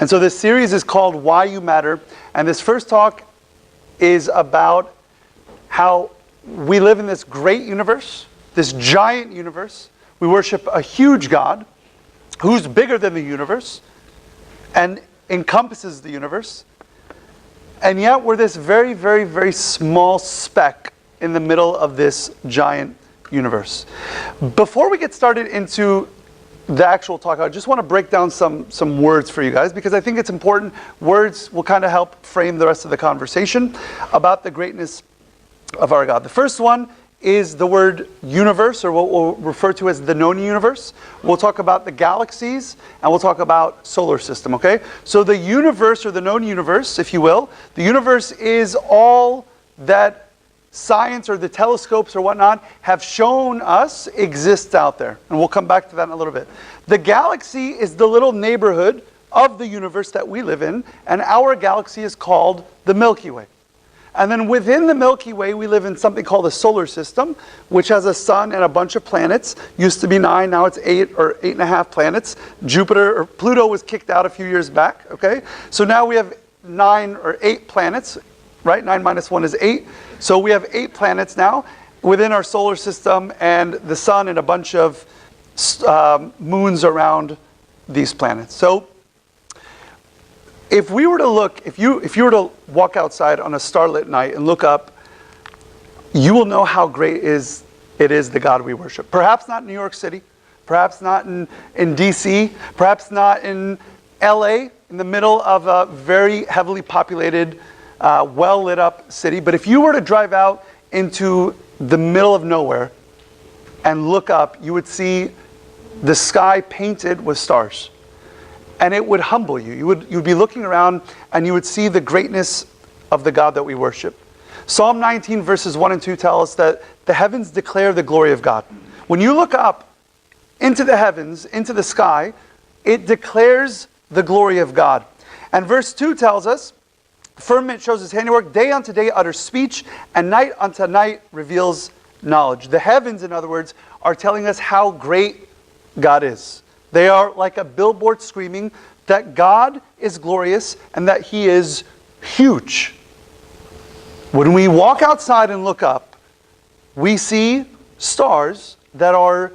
And so this series is called Why You Matter. And this first talk is about how we live in this great universe, this giant universe. We worship a huge God who's bigger than the universe and encompasses the universe. And yet we're this very, very, very small speck in the middle of this giant universe. Before we get started into the actual talk, I just want to break down some words for you guys, because I think it's important. Words will kind of help frame the rest of the conversation about the greatness of our God. The first one is the word universe, or what we'll refer to as the known universe. We'll talk about the galaxies, and we'll talk about solar system, okay? So the universe, or the known universe, if you will, the universe is all that science or the telescopes or whatnot have shown us exists out there. And we'll come back to that in a little bit. The galaxy is the little neighborhood of the universe that we live in, and our galaxy is called the Milky Way. And then within the Milky Way, we live in something called the solar system, which has a sun and a bunch of planets. Used to be 9, now it's 8 or 8.5 planets. Jupiter, or Pluto, was kicked out a few years back, okay? So now we have 9 or 8 planets, right? 9 minus 1 is 8. So we have 8 planets now within our solar system, and the sun and a bunch of moons around these planets. So if we were to look, if you were to walk outside on a starlit night and look up, you will know how great it is the God we worship. Perhaps not in New York City, perhaps not in DC, perhaps not in LA, in the middle of a very heavily populated, well lit up city. But if you were to drive out into the middle of nowhere and look up, you would see the sky painted with stars. And it would humble you. You'd be looking around and you would see the greatness of the God that we worship. Psalm 19 verses 1 and 2 tell us that the heavens declare the glory of God. When you look up into the heavens, into the sky, it declares the glory of God. And verse 2 tells us, the firmament shows his handiwork, day unto day utters speech, and night unto night reveals knowledge. The heavens, in other words, are telling us how great God is. They are like a billboard screaming that God is glorious and that He is huge. When we walk outside and look up, we see stars that are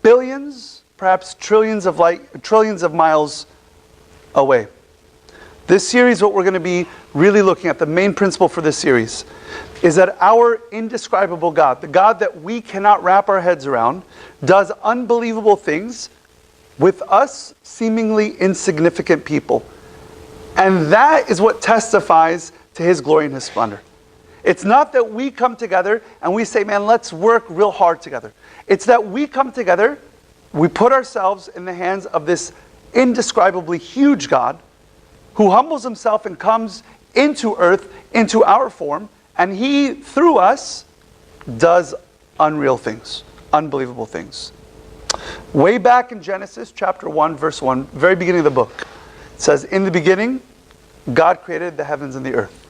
billions, perhaps trillions of miles away. This series, what we're going to be really looking at, the main principle for this series, is that our indescribable God, the God that we cannot wrap our heads around, does unbelievable things with us seemingly insignificant people. And that is what testifies to His glory and His splendor. It's not that we come together and we say, man, let's work real hard together. It's that we come together, we put ourselves in the hands of this indescribably huge God who humbles Himself and comes into earth, into our form, and He, through us, does unreal things, unbelievable things. Way back in Genesis chapter 1, verse 1, very beginning of the book, it says, in the beginning, God created the heavens and the earth.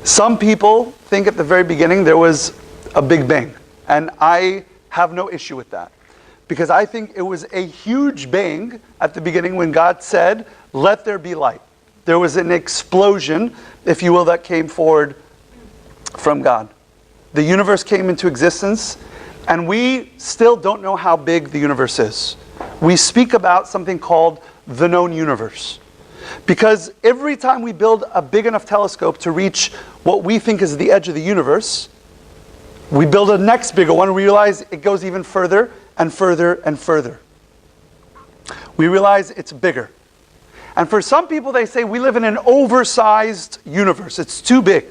Some people think at the very beginning there was a big bang, and I have no issue with that, because I think it was a huge bang at the beginning when God said, let there be light. There was an explosion, if you will, that came forward from God. The universe came into existence, and we still don't know how big the universe is. We speak about something called the known universe. Because every time we build a big enough telescope to reach what we think is the edge of the universe, we build a next bigger one and we realize it goes even further and further and further. We realize it's bigger. And for some people, they say we live in an oversized universe. It's too big.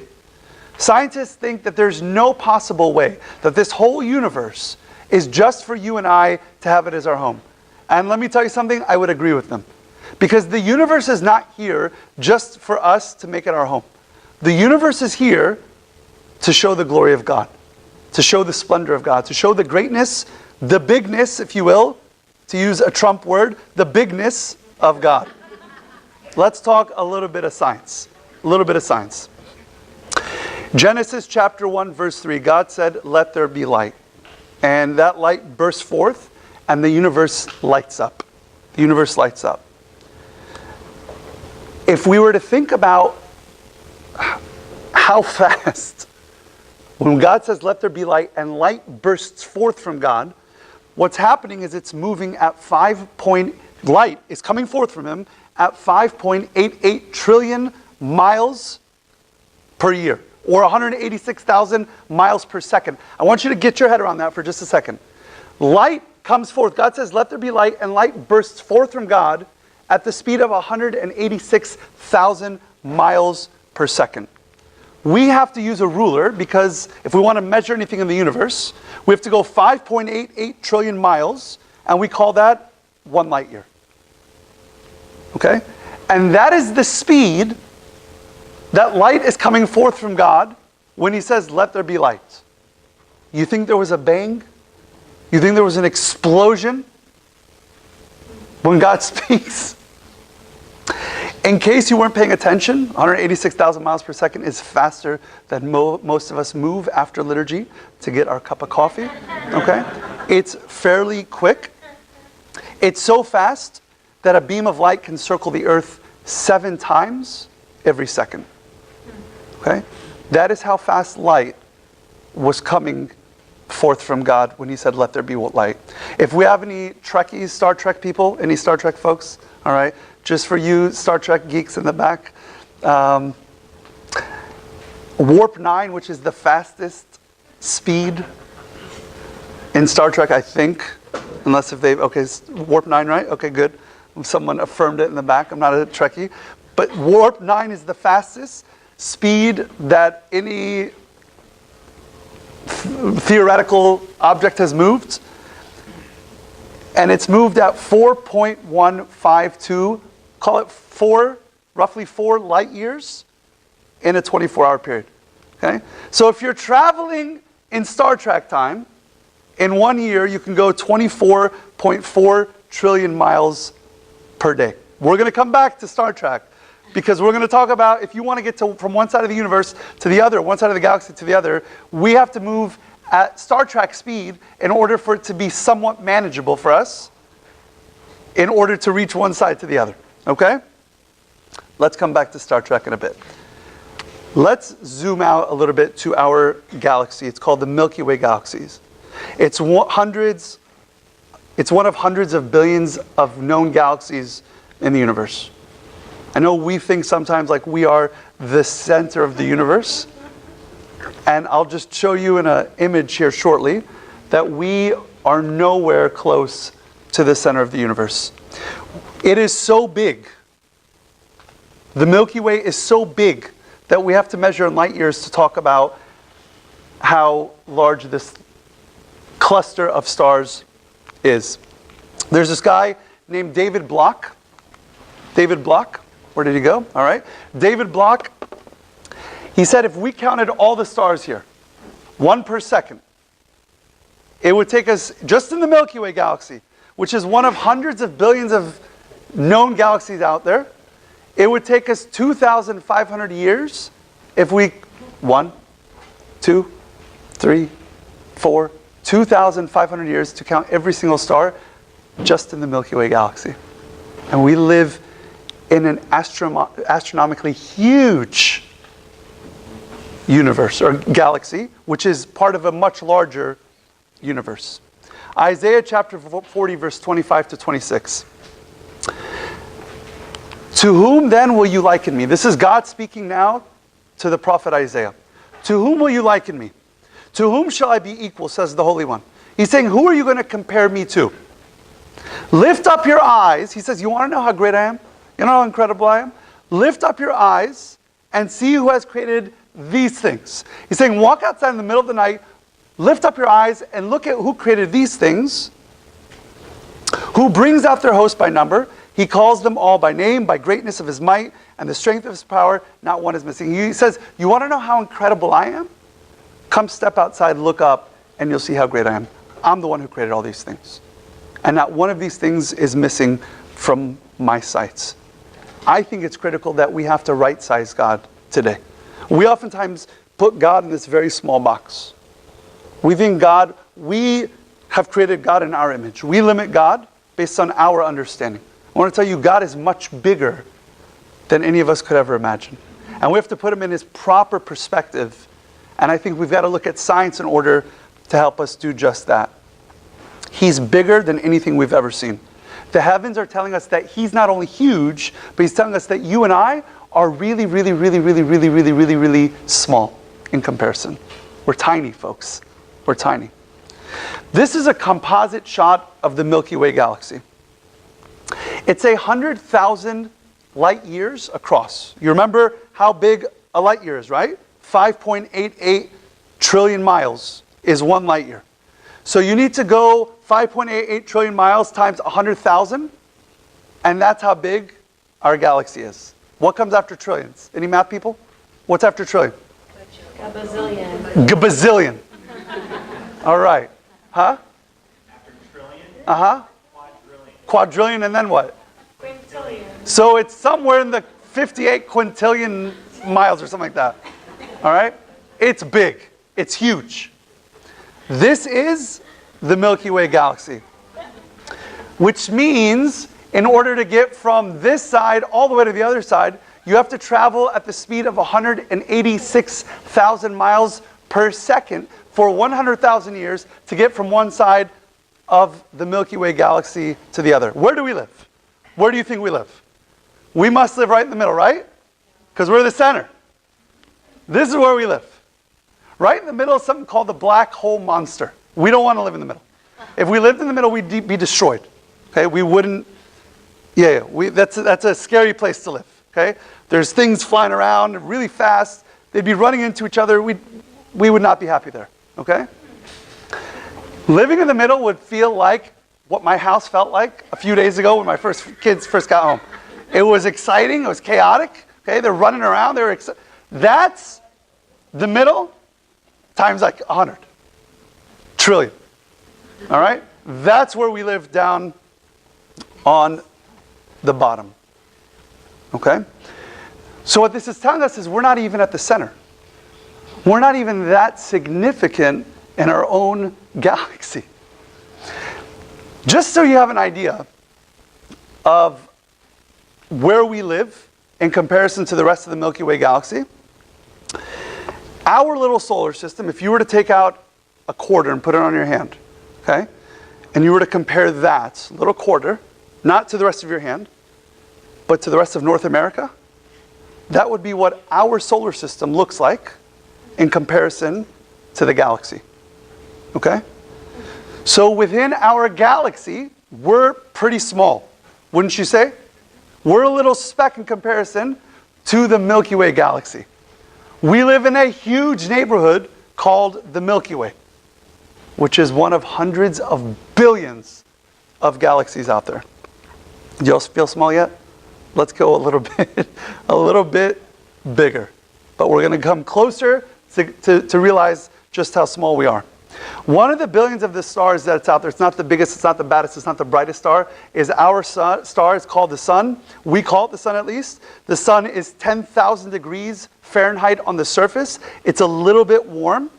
Scientists think that there's no possible way that this whole universe is just for you and I to have it as our home. And let me tell you something, I would agree with them. Because the universe is not here just for us to make it our home. The universe is here to show the glory of God, to show the splendor of God, to show the greatness, the bigness, if you will, to use a Trump word, the bigness of God. Let's talk a little bit of science. A little bit of science. Genesis chapter 1, verse 3, God said, let there be light. And that light bursts forth, and the universe lights up. The universe lights up. if we were to think about how fast, when God says, let there be light, and light bursts forth from God, what's happening is it's moving at light is coming forth from him at 5.88 trillion miles per year, or 186,000 miles per second. I want you to get your head around that for just a second. Light comes forth. God says, let there be light, and light bursts forth from God at the speed of 186,000 miles per second. We have to use a ruler because if we want to measure anything in the universe, we have to go 5.88 trillion miles, and we call that 1 light year. Okay? And that is the speed that light is coming forth from God when he says, let there be light. You think there was a bang? You think there was an explosion when God speaks? In case you weren't paying attention, 186,000 miles per second is faster than most of us move after liturgy to get our cup of coffee. Okay? It's fairly quick. It's so fast that a beam of light can circle the earth 7 times every second. Okay? That is how fast light was coming forth from God when he said, let there be light. If we have any Trekkies, Star Trek people, any Star Trek folks, all right, just for you Star Trek geeks in the back, Warp 9, which is the fastest speed in Star Trek, I think, unless if they, okay, Warp 9, right? Okay, good. Someone affirmed it in the back. I'm not a Trekkie. But Warp 9 is the fastest speed that any theoretical object has moved. And it's moved at 4.152, call it roughly 4 light years in a 24-hour period. Okay? So if you're traveling in Star Trek time, in 1 year you can go 24.4 trillion miles per day. We're going to come back to Star Trek because we're going to talk about if you want to get from one side of the universe to the other, one side of the galaxy to the other, we have to move at Star Trek speed in order for it to be somewhat manageable for us in order to reach one side to the other. Okay? Let's come back to Star Trek in a bit. Let's zoom out a little bit to our galaxy. It's called the Milky Way galaxies. It's one of hundreds of billions of known galaxies in the universe. I know we think sometimes like we are the center of the universe. And I'll just show you in an image here shortly that we are nowhere close to the center of the universe. It is so big. The Milky Way is so big that we have to measure in light years to talk about how large this cluster of stars is. There's this guy named David Bloch. David Bloch, where did he go? All right. David Bloch, he said if we counted all the stars here, 1 per second, it would take us, just in the Milky Way galaxy, which is one of hundreds of billions of known galaxies out there, it would take us 2,500 years if we, 1, 2, 3, 4, 2,500 years to count every single star just in the Milky Way galaxy. And we live in an astronomically huge universe or galaxy, which is part of a much larger universe. Isaiah chapter 40, verse 25 to 26. To whom then will you liken me? This is God speaking now to the prophet Isaiah. To whom will you liken me? To whom shall I be equal, says the Holy One. He's saying, who are you going to compare me to? Lift up your eyes. He says, you want to know how great I am? You know how incredible I am? Lift up your eyes and see who has created these things. He's saying, walk outside in the middle of the night, lift up your eyes and look at who created these things, who brings out their host by number. He calls them all by name, by greatness of his might, and the strength of his power, not one is missing. He says, you want to know how incredible I am? Come step outside, look up, and you'll see how great I am. I'm the one who created all these things. And not one of these things is missing from my sights. I think it's critical that we have to right-size God today. We oftentimes put God in this very small box. We think we have created God in our image. We limit God based on our understanding. I want to tell you, God is much bigger than any of us could ever imagine. And we have to put him in his proper perspective. And I think we've got to look at science in order to help us do just that. He's bigger than anything we've ever seen. The heavens are telling us that he's not only huge, but he's telling us that you and I are really, really, really, really, really, really, really, really small in comparison. We're tiny, folks. We're tiny. This is a composite shot of the Milky Way galaxy. It's 100,000 light years across. You remember how big a light year is, right? 5.88 trillion miles is 1 light year. So you need to go 5.88 trillion miles times 100,000, and that's how big our galaxy is. What comes after trillions? Any math people? What's after trillion? Gabazillion. Gabazillion. All right. Huh? After trillion? Uh-huh. Quadrillion. Quadrillion, and then what? Quintillion. So it's somewhere in the 58 quintillion miles or something like that. All right? It's big. It's huge. This is the Milky Way galaxy. Which means in order to get from this side all the way to the other side, you have to travel at the speed of 186,000 miles per second for 100,000 years to get from one side of the Milky Way galaxy to the other. Where do we live? Where do you think we live? We must live right in the middle, right? Because we're the center. This is where we live. Right in the middle is something called the black hole monster. We don't want to live in the middle. If we lived in the middle, we'd be destroyed. Okay, we wouldn't. That's a scary place to live. Okay, there's things flying around really fast. They'd be running into each other. We would not be happy there. Okay. Living in the middle would feel like what my house felt like a few days ago when my kids first got home. It was exciting. It was chaotic. Okay, they're running around. That's the middle times like 100 trillion. All right? That's where we live down on the bottom. Okay? So what this is telling us is we're not even at the center. We're not even that significant in our own galaxy. Just so you have an idea of where we live in comparison to the rest of the Milky Way galaxy, our little solar system, if you were to take out a quarter and put it on your hand, okay, and you were to compare that little quarter, not to the rest of your hand, but to the rest of North America, that would be what our solar system looks like in comparison to the galaxy. Okay? So within our galaxy, we're pretty small, wouldn't you say? We're a little speck in comparison to the Milky Way galaxy. We live in a huge neighborhood called the Milky Way, which is one of hundreds of billions of galaxies out there. Do you all feel small yet? Let's go a little bit bigger. But we're going to come closer to realize just how small we are. One of the billions of the stars that's out there, it's not the biggest, it's not the baddest, it's not the brightest star, is our star. It's called the sun. We call it the sun at least. The sun is 10,000 degrees Fahrenheit on the surface. It's a little bit warm.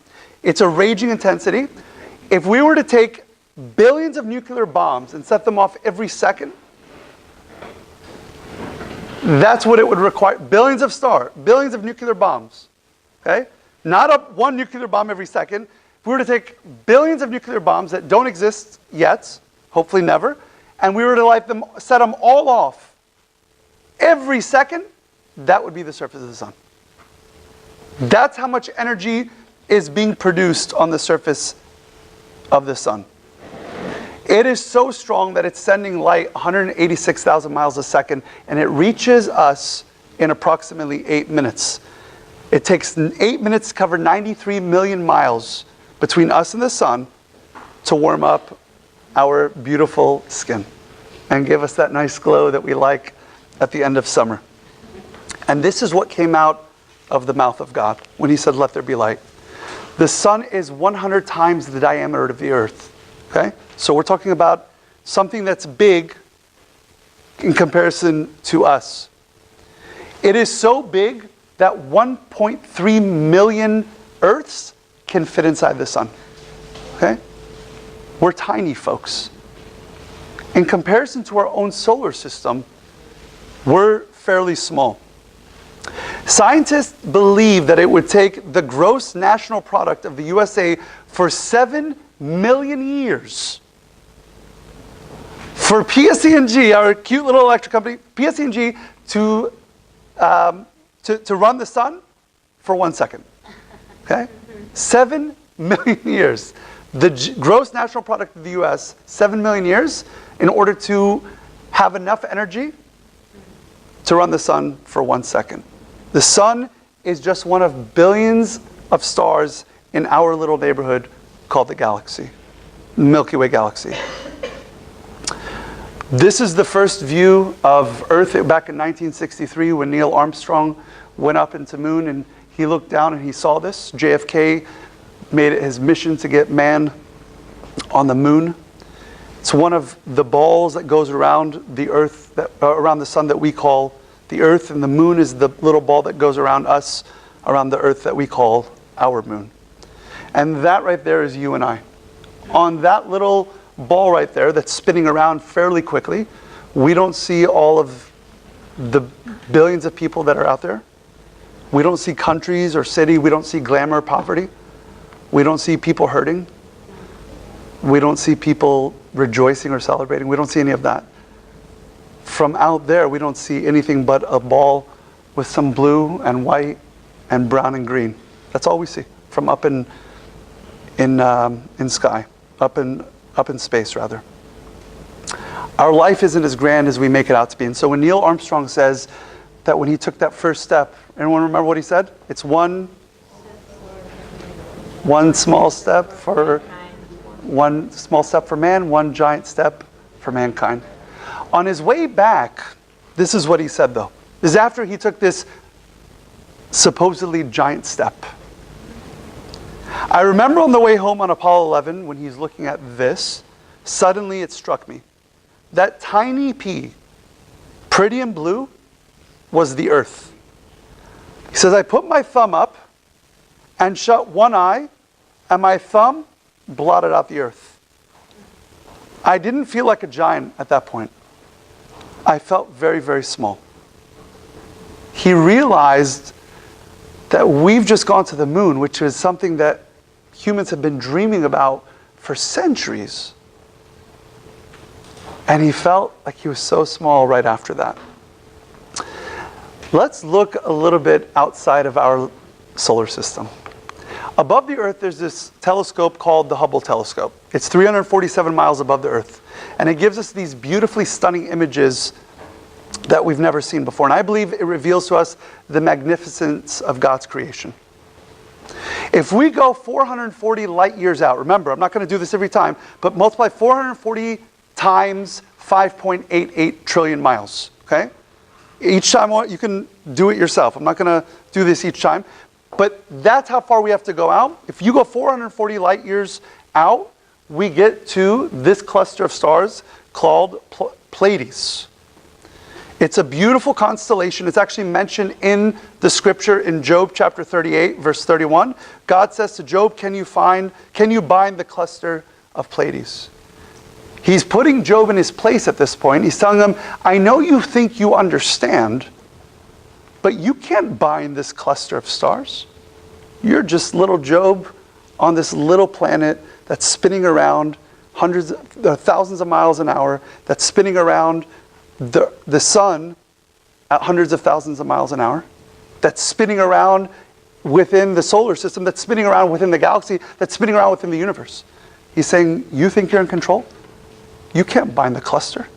It's a raging intensity. If we were to take billions of nuclear bombs and set them off every second, that's what it would require. Billions of nuclear bombs. Okay? Not one nuclear bomb every second. If we were to take billions of nuclear bombs that don't exist yet, hopefully never, and we were to set them all off every second, that would be the surface of the sun. That's how much energy is being produced on the surface of the sun. It is so strong that it's sending light 186,000 miles a second, and it reaches us in approximately 8 minutes. It takes 8 minutes to cover 93 million miles between us and the sun to warm up our beautiful skin and give us that nice glow that we like at the end of summer. And this is what came out of the mouth of God when he said, "Let there be light." The sun is 100 times the diameter of the earth. Okay? So we're talking about something that's big in comparison to us. It is so big that 1.3 million Earths can fit inside the sun. Okay? We're tiny, folks. In comparison to our own solar system, we're fairly small. Scientists believe that it would take the gross national product of the USA for 7 million years for PSE&G, our cute little electric company, PSE&G, to run the sun for 1 second. Okay? 7 million years. The gross national product of the US, 7 million years, in order to have enough energy to run the sun for 1 second. The sun is just one of billions of stars in our little neighborhood called the galaxy, Milky Way galaxy. This is the first view of Earth back in 1963 when Neil Armstrong went up into the moon, and he looked down and he saw this. JFK made it his mission to get man on the moon. It's one of the balls that goes around the Earth, around the sun, that we call the Earth, and the moon is the little ball that goes around us, around the Earth, that we call our moon. And that right there is you and I. On that little ball right there that's spinning around fairly quickly, we don't see all of the billions of people that are out there. We don't see countries or city. We don't see glamour, poverty. We don't see people hurting. We don't see people rejoicing or celebrating. We don't see any of that. From out there, we don't see anything but a ball with some blue and white and brown and green. That's all we see from up in sky, up in space, rather. Our life isn't as grand as we make it out to be. And so when Neil Armstrong says that when he took that first step, anyone remember what he said? It's one small step for man, one giant step for mankind. On his way back, this is what he said, though. This is after he took this supposedly giant step. I remember on the way home on Apollo 11, when he's looking at this, suddenly it struck me. That tiny pea, pretty and blue, was the Earth. He says, I put my thumb up and shut one eye, and my thumb blotted out the Earth. I didn't feel like a giant at that point. I felt very, very small. He realized that we've just gone to the moon, which is something that humans have been dreaming about for centuries. And he felt like he was so small right after that. Let's look a little bit outside of our solar system. Above the Earth, there's this telescope called the Hubble telescope. It's 347 miles above the Earth. And it gives us these beautifully stunning images that we've never seen before. And I believe it reveals to us the magnificence of God's creation. If we go 440 light years out, remember, I'm not going to do this every time, but multiply 440 times 5.88 trillion miles, okay? Each time, you can do it yourself. I'm not going to do this each time. But that's how far we have to go out. If you go 440 light years out, we get to this cluster of stars called Pleiades. It's a beautiful constellation. It's actually mentioned in the scripture in Job chapter 38, verse 31. God says to Job, can you bind the cluster of Pleiades? He's putting Job in his place at this point. He's telling him, I know you think you understand, but you can't bind this cluster of stars. You're just little Job on this little planet that's spinning around thousands of miles an hour, that's spinning around the sun at hundreds of thousands of miles an hour, that's spinning around within the solar system, that's spinning around within the galaxy, that's spinning around within the universe. He's saying, you think you're in control? You can't bind the cluster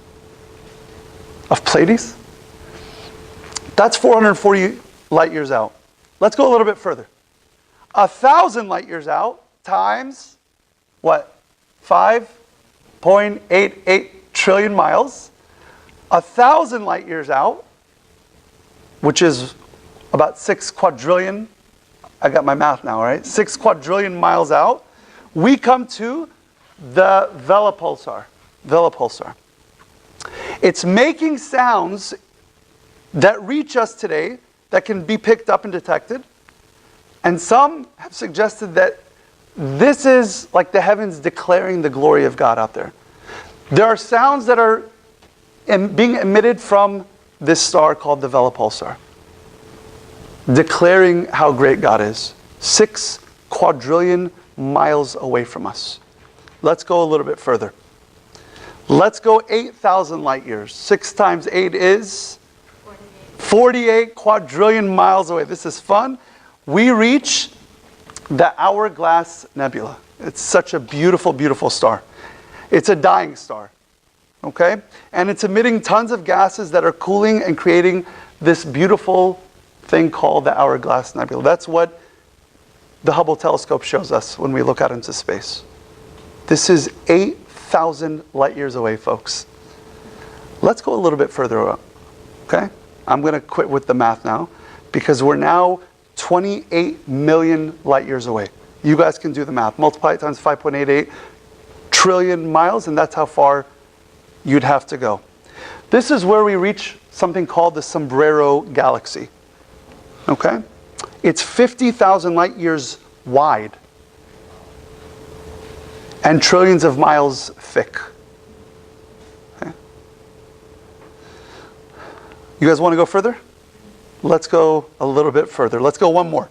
of Pleiades. That's 440 light years out. Let's go a little bit further. 1,000 light years out times, what? 5.88 trillion miles. 1,000 light years out, which is about 6 quadrillion. I got my math now, right? 6 quadrillion miles out. We come to the Vela pulsar. It's making sounds that reach us today that can be picked up and detected. And some have suggested that this is like the heavens declaring the glory of God out there. There are sounds that are being emitted from this star called the Vela pulsar, declaring how great God is. 6 quadrillion miles away from us. Let's go a little bit further. Let's go 8,000 light years. 6 times 8 is 48 quadrillion miles away. This is fun. We reach the Hourglass Nebula. It's such a beautiful, beautiful star. It's a dying star, okay? And it's emitting tons of gases that are cooling and creating this beautiful thing called the Hourglass Nebula. That's what the Hubble telescope shows us when we look out into space. This is 8,000 light years away, folks. Let's go a little bit further up, okay? I'm going to quit with the math now because we're now 28 million light years away. You guys can do the math. Multiply it times 5.88 trillion miles, and that's how far you'd have to go. This is where we reach something called the Sombrero Galaxy. Okay? It's 50,000 light years wide and trillions of miles thick. Okay? You guys want to go further? Let's go a little bit further. Let's go one more.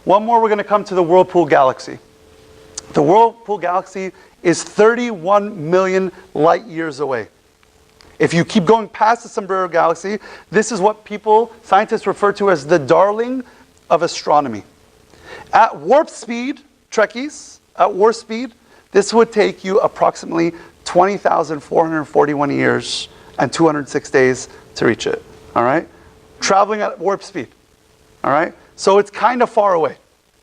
One more, we're going to come to the Whirlpool Galaxy. The Whirlpool Galaxy is 31 million light years away. If you keep going past the Sombrero Galaxy, this is what scientists refer to as the darling of astronomy. At warp speed, Trekkies, at warp speed, this would take you approximately 20,441 years and 206 days to reach it. All right? Traveling at warp speed. All right? So it's kind of far away.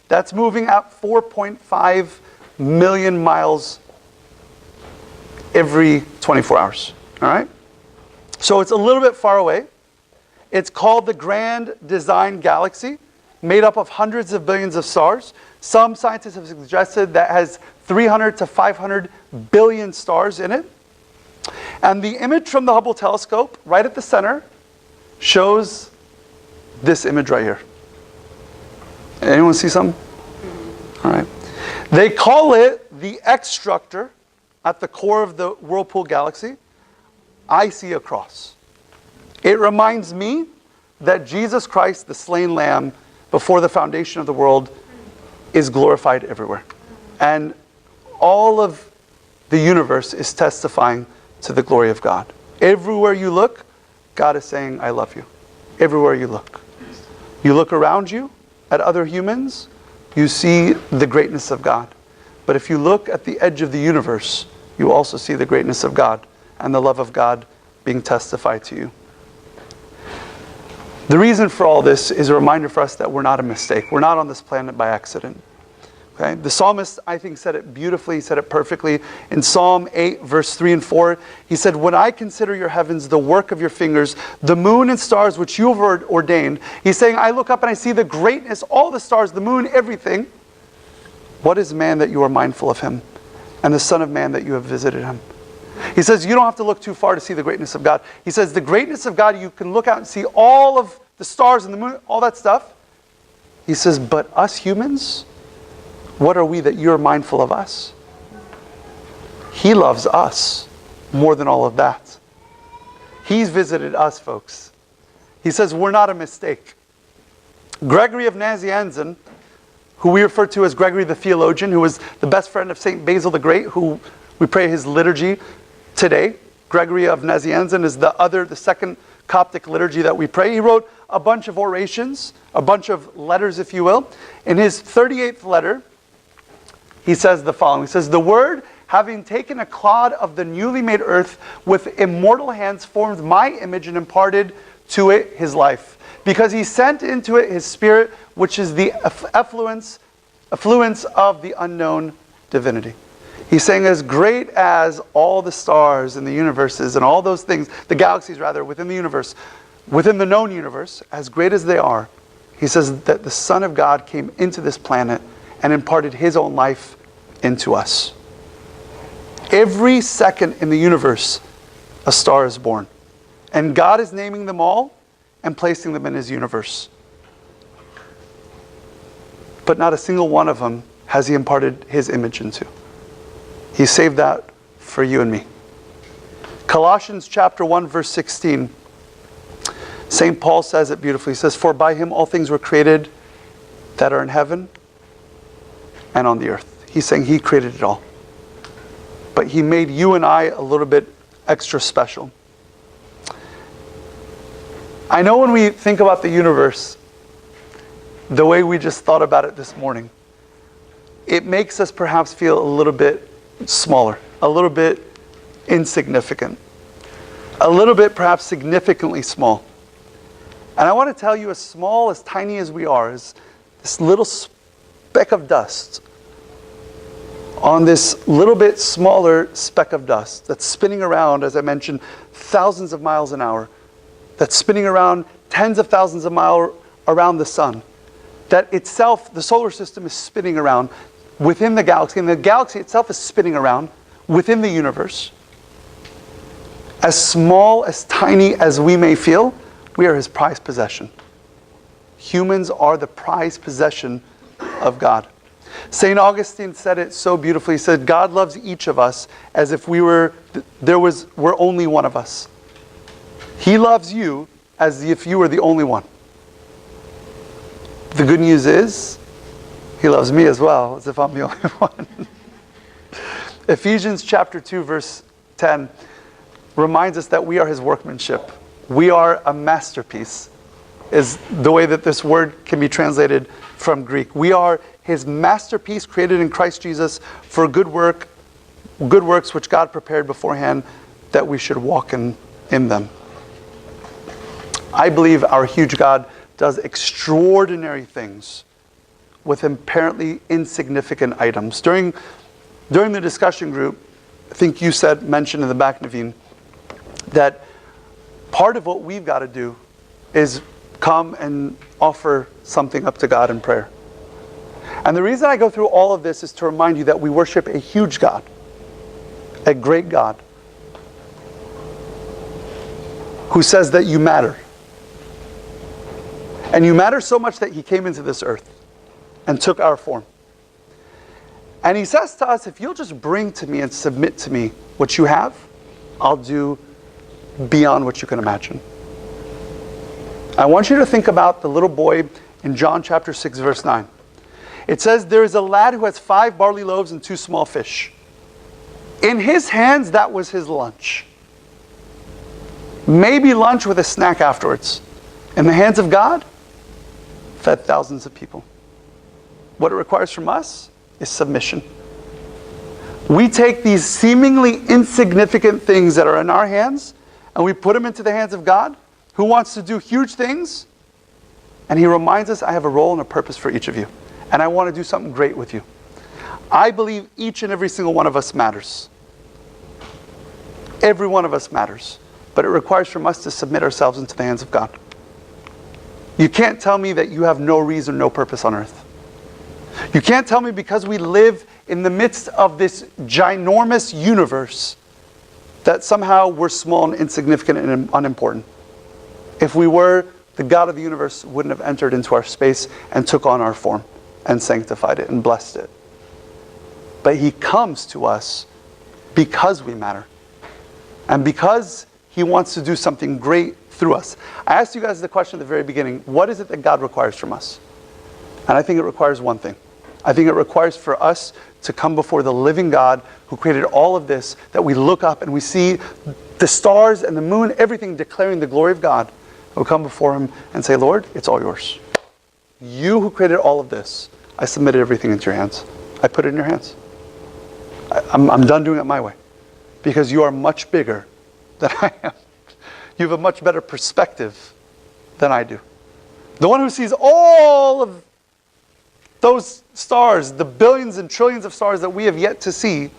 That's moving at 4.5 million miles every 24 hours. All right? So it's a little bit far away. It's called the Grand Design Galaxy, made up of hundreds of billions of stars. Some scientists have suggested that has 300 to 500 billion stars in it. And the image from the Hubble telescope, right at the center, shows this image right here. Anyone see something? All right. They call it the X structure at the core of the Whirlpool Galaxy. I see a cross. It reminds me that Jesus Christ, the slain lamb, before the foundation of the world, is glorified everywhere. And all of the universe is testifying to the glory of God. Everywhere you look, God is saying, I love you. Everywhere you look. You look around you at other humans, you see the greatness of God. But if you look at the edge of the universe, you also see the greatness of God and the love of God being testified to you. The reason for all this is a reminder for us that we're not a mistake. We're not on this planet by accident. Okay? The psalmist, I think, said it beautifully. He said it perfectly. In Psalm 8, verse 3 and 4, he said, when I consider your heavens, the work of your fingers, the moon and stars which you have ordained. He's saying, I look up and I see the greatness, all the stars, the moon, everything. What is man that you are mindful of him? And the Son of Man that you have visited him? He says, you don't have to look too far to see the greatness of God. He says, the greatness of God, you can look out and see all of the stars and the moon, all that stuff. He says, but us humans, what are we that you're mindful of us? He loves us more than all of that. He's visited us, folks. He says we're not a mistake. Gregory of Nazianzen, who we refer to as Gregory the theologian, who was the best friend of St. Basil the Great, who we pray his liturgy today. Gregory of Nazianzen is the second Coptic liturgy that we pray. He wrote a bunch of orations, a bunch of letters, if you will. In his 38th letter, he says the following. He says, the Word, having taken a clod of the newly made earth, with immortal hands formed my image and imparted to it his life. Because he sent into it his spirit, which is the effluence of the unknown divinity. He's saying as great as all the stars in the universes and all those things, the galaxies rather, within the universe, within the known universe, as great as they are, he says that the Son of God came into this planet and imparted his own life into us. Every second in the universe, a star is born. And God is naming them all and placing them in his universe. But not a single one of them has he imparted his image into. He saved that for you and me. Colossians chapter 1, verse 16 St. Paul says it beautifully. He says, for by him all things were created that are in heaven and on the earth. He's saying he created it all. But he made you and I a little bit extra special. I know when we think about the universe, the way we just thought about it this morning, it makes us perhaps feel a little bit smaller, a little bit insignificant, a little bit perhaps significantly small. And I want to tell you, as small, as tiny as we are, as this little speck of dust on this little bit smaller speck of dust that's spinning around, as I mentioned, thousands of miles an hour, that's spinning around tens of thousands of miles around the sun, that itself, the solar system is spinning around within the galaxy, and the galaxy itself is spinning around within the universe. As small, as tiny as we may feel, we are his prized possession. Humans are the prized possession of God. St. Augustine said it so beautifully. He said, God loves each of us as if we're only one of us. He loves you as if you were the only one. The good news is, he loves me as well, as if I'm the only one. Ephesians chapter 2, verse 10 reminds us that we are his workmanship. We are a masterpiece, is the way that this word can be translated from Greek. We are his masterpiece created in Christ Jesus for good works which God prepared beforehand that we should walk in them. I believe our huge God does extraordinary things with apparently insignificant items. During the discussion group, I think you mentioned in the back, Naveen, that part of what we've got to do is come and offer something up to God in prayer. And the reason I go through all of this is to remind you that we worship a huge God, a great God, who says that you matter. And you matter so much that he came into this earth and took our form. And he says to us, if you'll just bring to me and submit to me what you have, I'll do beyond what you can imagine. I want you to think about the little boy in John chapter 6, verse 9. It says, there is a lad who has 5 barley loaves and 2 small fish. In his hands, that was his lunch. Maybe lunch with a snack afterwards. In the hands of God, fed thousands of people. What it requires from us is submission. We take these seemingly insignificant things that are in our hands and we put them into the hands of God, who wants to do huge things. And he reminds us, I have a role and a purpose for each of you. And I want to do something great with you. I believe each and every single one of us matters. Every one of us matters. But it requires from us to submit ourselves into the hands of God. You can't tell me that you have no reason, no purpose on earth. You can't tell me because we live in the midst of this ginormous universe that somehow we're small and insignificant and unimportant. If we were, the God of the universe wouldn't have entered into our space and took on our form and sanctified it and blessed it. But he comes to us because we matter. And because he wants to do something great through us. I asked you guys the question at the very beginning, what is it that God requires from us? And I think it requires one thing. I think it requires for us to come before the living God who created all of this, that we look up and we see the stars and the moon, everything declaring the glory of God. We'll come before him and say, Lord, it's all yours. You who created all of this, I submitted everything into your hands. I put it in your hands. I'm done doing it my way. Because you are much bigger than I am. You have a much better perspective than I do. The one who sees all of those stars, the billions and trillions of stars that we have yet to see,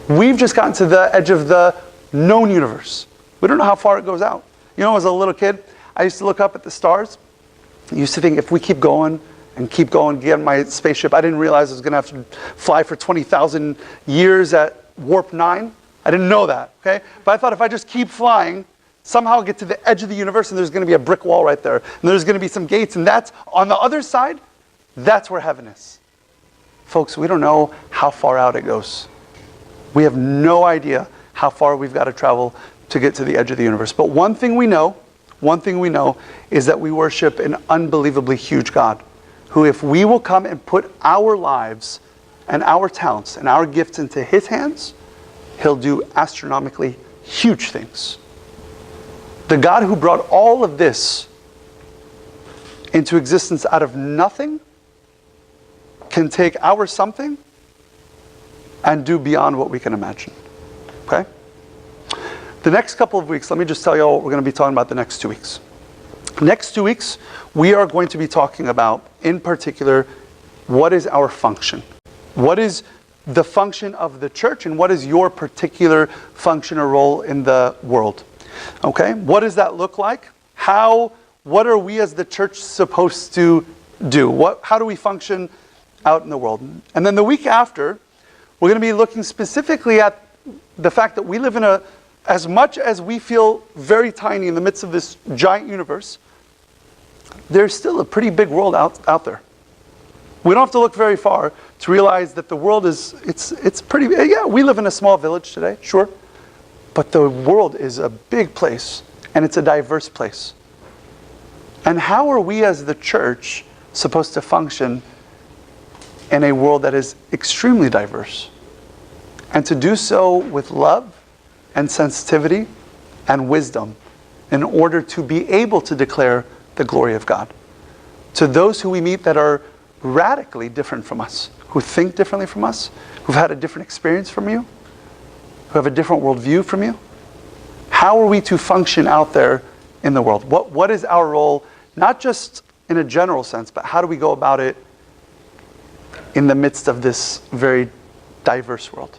we've just gotten to the edge of the known universe. We don't know how far it goes out. You know, as a little kid, I used to look up at the stars. I used to think if we keep going and keep going, get in my spaceship, I didn't realize I was going to have to fly for 20,000 years at warp 9. I didn't know that, okay? But I thought if I just keep flying, somehow I'll get to the edge of the universe and there's going to be a brick wall right there. And there's going to be some gates, and that's on the other side, that's where heaven is. Folks, we don't know how far out it goes. We have no idea how far we've got to travel to get to the edge of the universe. But one thing we know is that we worship an unbelievably huge God, who, if we will come and put our lives and our talents and our gifts into His hands, He'll do astronomically huge things. The God who brought all of this into existence out of nothing can take our something and do beyond what we can imagine. Okay? The next couple of weeks, let me just tell you all what we're going to be talking about the next 2 weeks. Next 2 weeks, we are going to be talking about, in particular, what is our function? What is the function of the church, and what is your particular function or role in the world? Okay? What does that look like? What are we as the church supposed to do? How do we function out in the world? And then the week after, we're going to be looking specifically at the fact that we live in as much as we feel very tiny in the midst of this giant universe, there's still a pretty big world out there. We don't have to look very far to realize that the world it's pretty, yeah, we live in a small village today, sure. But the world is a big place, and it's a diverse place. And how are we as the church supposed to function in a world that is extremely diverse? And to do so with love and sensitivity and wisdom in order to be able to declare the glory of God to those who we meet that are radically different from us, who think differently from us, who've had a different experience from you, who have a different worldview from you. How are we to function out there in the world? What is our role, not just in a general sense, but how do we go about it in the midst of this very diverse world?